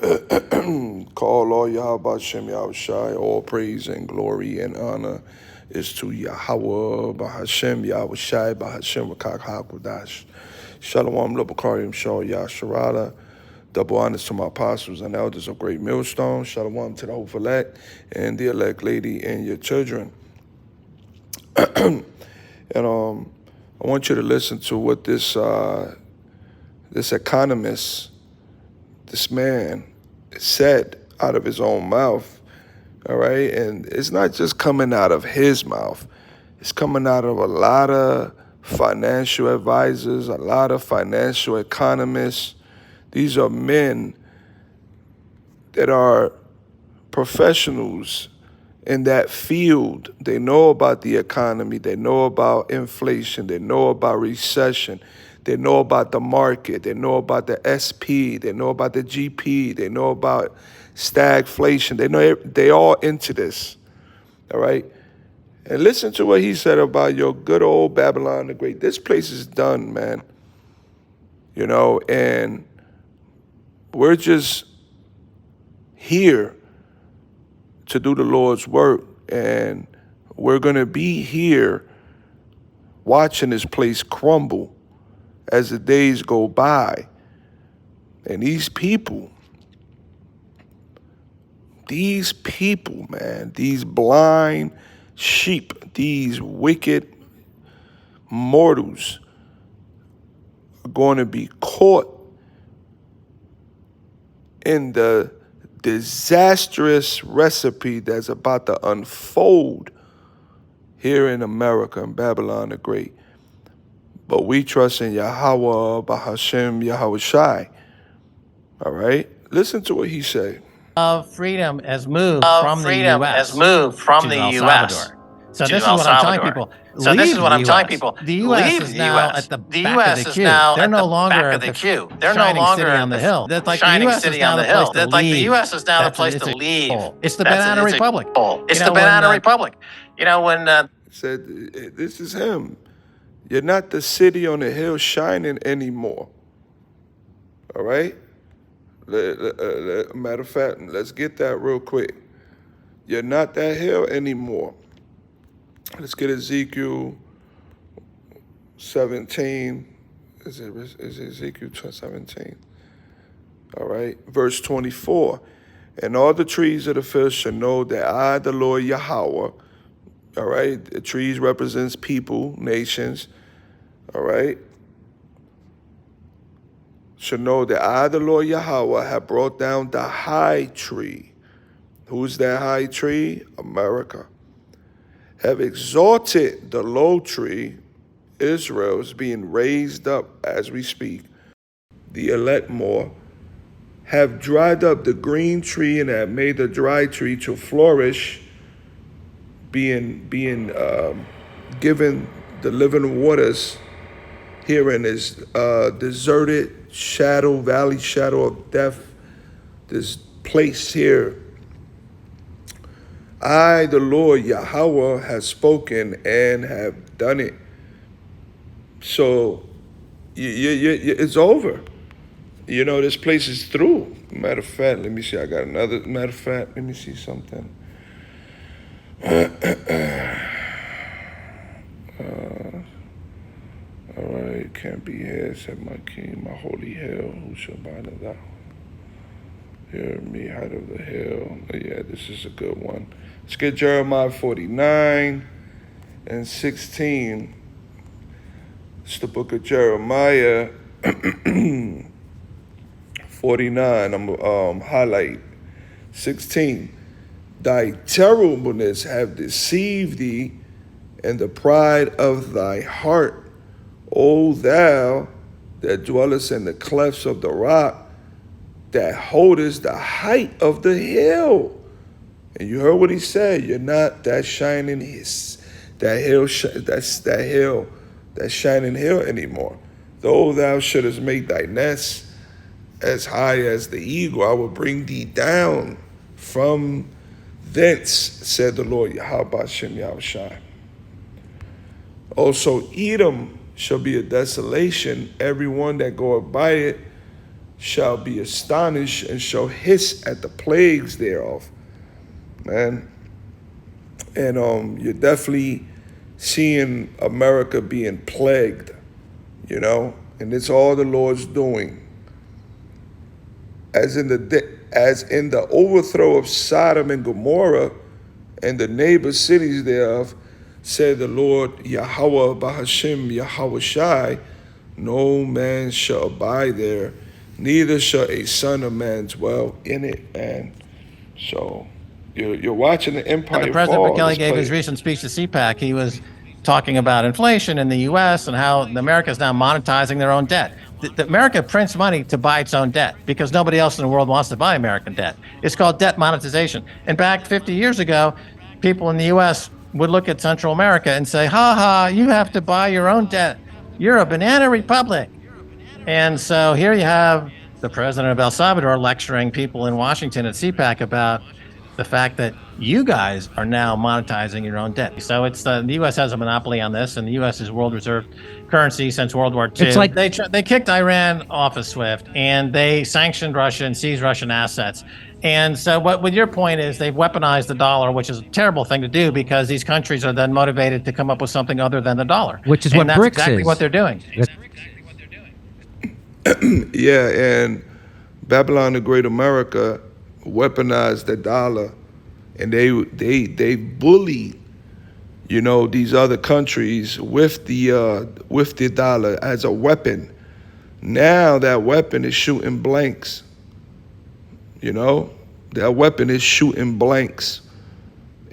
Call all Yahweh Shem Yahushai, all praise and glory and honor is to Yahweh, Bahashem Yahushai, Bahashem Rakak HaKodash. Shalom, Lubakarim, Shal Yasharala. Double honors to my apostles and elders of Great Millstone. Shalom to the hope elect and the elect lady and your children. And I want you to listen to what this economist, this man, said out of his own mouth. All right, and it's not just coming out of his mouth; it's coming out of a lot of financial advisors, a lot of financial economists. These are men that are professionals in that field. They know about the economy, they know about inflation, they know about recession, they know about the market, they know about the SP, they know about the GP, they know about stagflation. They all into this. All right? And listen to what he said about your good old Babylon the Great. This place is done, man. You know, and we're just here to do the Lord's work. And we're going to be here watching this place crumble as the days go by. And these people, man, these blind sheep, these wicked mortals are going to be caught in the disastrous recipe that's about to unfold here in America, in Babylon the Great. But we trust in Yahweh, Bahashem, Yahushai. All right? Listen to what he said. Of freedom has moved Of from the freedom U.S. has moved from to the El U.S. Salvador. So to this is El what I'm telling Salvador. people. So this is what I'm telling US. people. The U.S. Leave is the now U.S. at the The back U.S. of the is queue. now They're at no the longer back at of the the queue. They're no shining longer city at on the the hill. That's like the shining U.S. city is now on the the place hill. to That's like the leave. U.S. is now the That's place it's to a leave. goal. It's the That's Banana it's Republic. It's the Banana Republic. You know, when Said, this is him. You're not the city on the hill shining anymore. All right? Matter of fact, let's get that real quick. You're not that hill anymore. Let's get Ezekiel 17. Is it Ezekiel 17? All right. Verse 24. And all the trees of the field shall know that I, the Lord Yahweh, all right, the trees represents people, nations, all right, shall know that I, the Lord Yahweh, have brought down the high tree. Who's that high tree? America. Have exalted the low tree. Israel is being raised up as we speak. The elect more have dried up the green tree and have made the dry tree to flourish, being given the living waters here in this deserted valley shadow of death, this place here. I, the Lord Yahweh, have spoken and have done it. So it's over. You know, this place is through. Matter of fact, let me see. I got another. Matter of fact, let me see something. All right, can't be here, said my king, my holy hill. Who shall bind it thou? Hear me, height of the hill. Yeah, this is a good one. Let's get Jeremiah 49 and 16. It's the book of Jeremiah 49. I'm highlight 16. Thy terribleness have deceived thee, and the pride of thy heart, O thou that dwellest in the clefts of the rock, that holdest the height of the hill. And you heard what he said. You're not that shining that hill, that's that hill, that shining hill anymore. Though thou shouldest make thy nest as high as the eagle, I will bring thee down from thence, said the Lord Yahweh Shem Yahushai. Also Edom shall be a desolation, every one that goeth by it shall be astonished and shall hiss at the plagues thereof, man. And you're definitely seeing America being plagued, you know, and it's all the Lord's doing. As in the overthrow of Sodom and Gomorrah and the neighbor cities thereof, said the Lord Yahweh Bahashim Yahweh Shai, no man shall abide there, neither shall a son of man dwell in it, man. So you're watching the empire The President fall. Bukele gave his recent speech to CPAC. He was talking about inflation in the U.S. and how America is now monetizing their own debt. America prints money to buy its own debt because nobody else in the world wants to buy American debt. It's called debt monetization. And back 50 years ago, people in the U.S. would look at Central America and say, ha ha, you have to buy your own debt. You're a banana republic. And so here you have the president of El Salvador lecturing people in Washington at CPAC about the fact that you guys are now monetizing your own debt. So it's the U.S. has a monopoly on this, and the U.S. is world reserve currency since World War II. It's like they kicked Iran off of SWIFT, and they sanctioned Russia and seized Russian assets. And so what your point is they've weaponized the dollar, which is a terrible thing to do because these countries are then motivated to come up with something other than the dollar. Which is and what that's BRICS exactly is. what they're doing. Yeah, and Babylon the Great America weaponized the dollar, and they bullied, you know, these other countries with the dollar as a weapon. Now that weapon is shooting blanks. You know, that weapon is shooting blanks.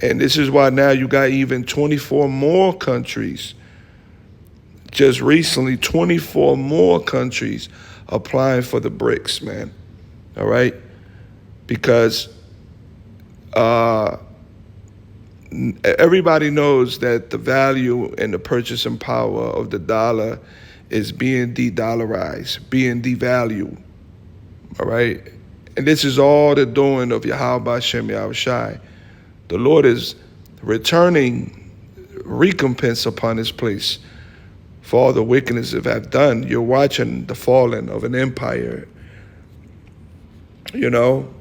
And this is why now you got even 24 more countries. Just recently, 24 more countries applying for the BRICS, man. All right? Because everybody knows that the value and the purchasing power of the dollar is being de-dollarized, being devalued. All right? And this is all the doing of Yahweh Shem Yahweh Shai. The Lord is returning recompense upon his place for all the wickedness they have done. You're watching the falling of an empire, you know.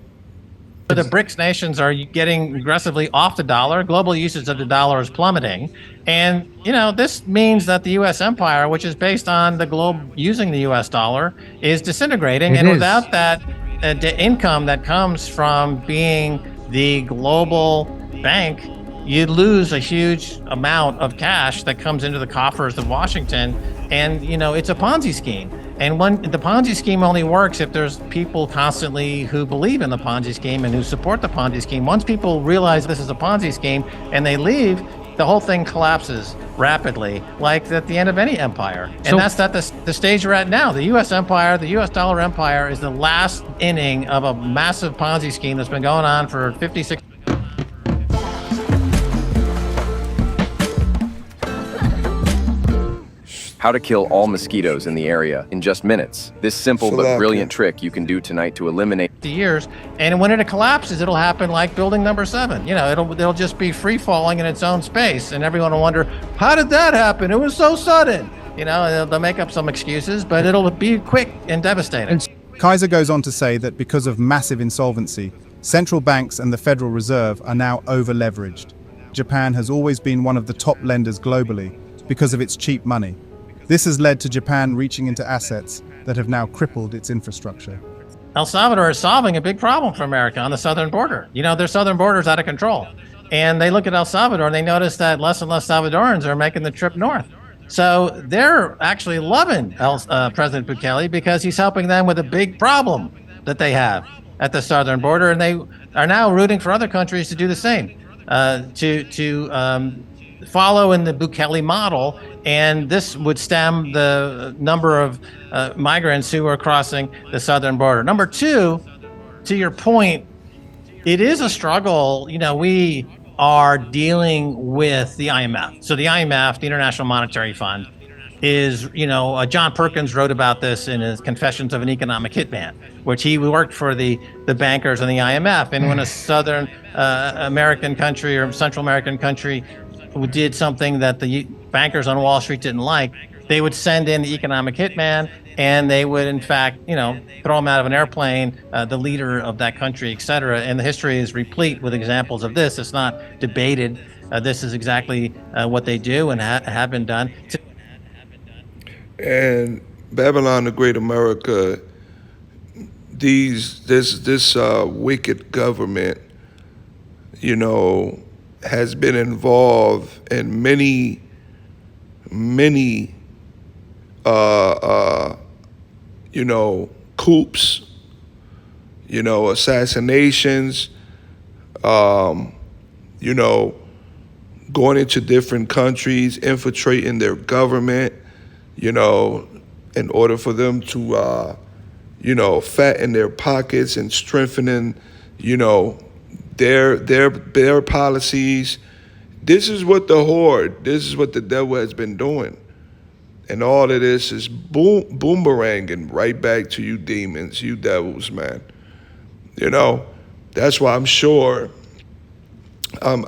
The BRICS nations are getting aggressively off the dollar. Global usage of the dollar is plummeting. And, you know, this means that the U.S. empire, which is based on the globe using the U.S. dollar, is disintegrating. And without that, the income that comes from being the global bank, you lose a huge amount of cash that comes into the coffers of Washington. And, you know, it's a Ponzi scheme. And when the Ponzi scheme only works if there's people constantly who believe in the Ponzi scheme and who support the Ponzi scheme. Once people realize this is a Ponzi scheme and they leave, the whole thing collapses rapidly, like at the end of any empire. And that's not the stage we're at now. The U.S. empire, the U.S. dollar empire is the last inning of a massive Ponzi scheme that's been going on for 56 How to kill all mosquitoes in the area in just minutes. This simple but brilliant trick you can do tonight to eliminate years. And when it collapses, it'll happen like building number 7. You know, it'll just be free falling in its own space. And everyone will wonder, how did that happen? It was so sudden. You know, they'll make up some excuses, but it'll be quick and devastating. Kaiser goes on to say that because of massive insolvency, central banks and the Federal Reserve are now over-leveraged. Japan has always been one of the top lenders globally because of its cheap money. This has led to Japan reaching into assets that have now crippled its infrastructure. El Salvador is solving a big problem for America on the southern border. You know, their southern border is out of control. And they look at El Salvador and they notice that less and less Salvadorans are making the trip north. So they're actually loving President Bukele because he's helping them with a big problem that they have at the southern border. And they are now rooting for other countries to do the same, to follow in the Bukele model. And this would stem the number of migrants who are crossing the southern border. Number 2, to your point, it is a struggle. You know, we are dealing with the IMF. So the IMF, the International Monetary Fund, is, you know, John Perkins wrote about this in his Confessions of an Economic Hitman, which he worked for the bankers and the IMF. And when a Southern American country or Central American country did something that the bankers on Wall Street didn't like, they would send in the economic hitman, and they would, in fact, throw him out of an airplane, the leader of that country, et cetera. And the history is replete with examples of this. It's not debated. This is exactly what they do and have been done. And Babylon the Great America, this wicked government, has been involved in many coups, assassinations, going into different countries, infiltrating their government, in order for them to, fatten their pockets and strengthening, their policies. This is what the devil has been doing. And all of this is boomeranging right back to you demons, you devils, man. That's why I'm sure, I'm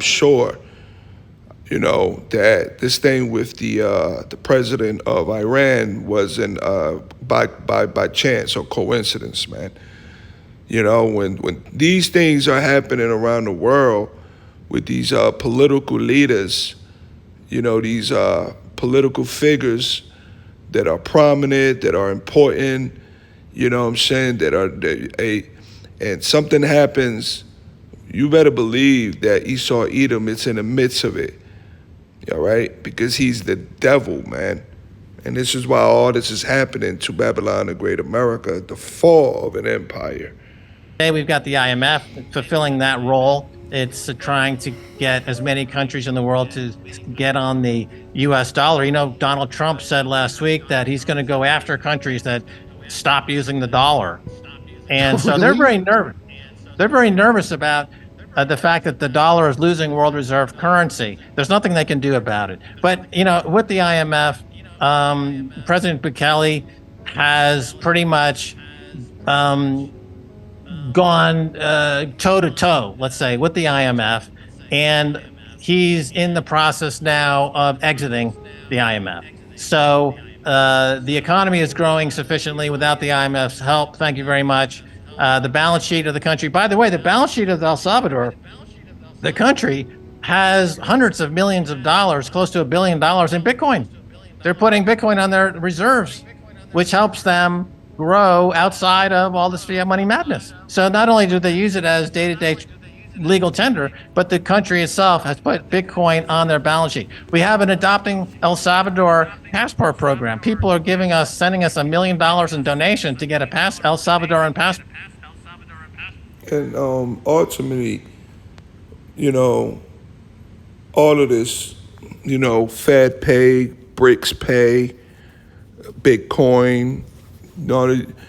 sure, that this thing with the president of Iran wasn't by chance or coincidence, man. When these things are happening around the world with these political leaders, these political figures that are prominent, that are important, and something happens, you better believe that Esau Edom is in the midst of it, all right? Because he's the devil, man. And this is why all this is happening to Babylon the Great America, the fall of an empire. Today we've got the IMF fulfilling that role. It's trying to get as many countries in the world to get on the U.S. dollar. Donald Trump said last week that he's going to go after countries that stop using the dollar. And so they're very nervous. They're very nervous about the fact that the dollar is losing world reserve currency. There's nothing they can do about it. But, with the IMF, President Bukele has pretty much gone toe-to-toe, let's say, with the IMF, and he's in the process now of exiting the IMF. So the economy is growing sufficiently without the IMF's help. Thank you very much. The balance sheet of the country, by the way, the balance sheet of El Salvador, the country has hundreds of millions of dollars, close to $1 billion in Bitcoin. They're putting Bitcoin on their reserves, which helps them grow outside of all this fiat money madness. So not only do they use it as day-to-day legal tender, but the country itself has put Bitcoin on their balance sheet. We have an adopting El Salvador passport program. People are sending us $1 million in donation to get a El Salvadoran passport. And ultimately, all of this, Fed pay, BRICS pay, Bitcoin,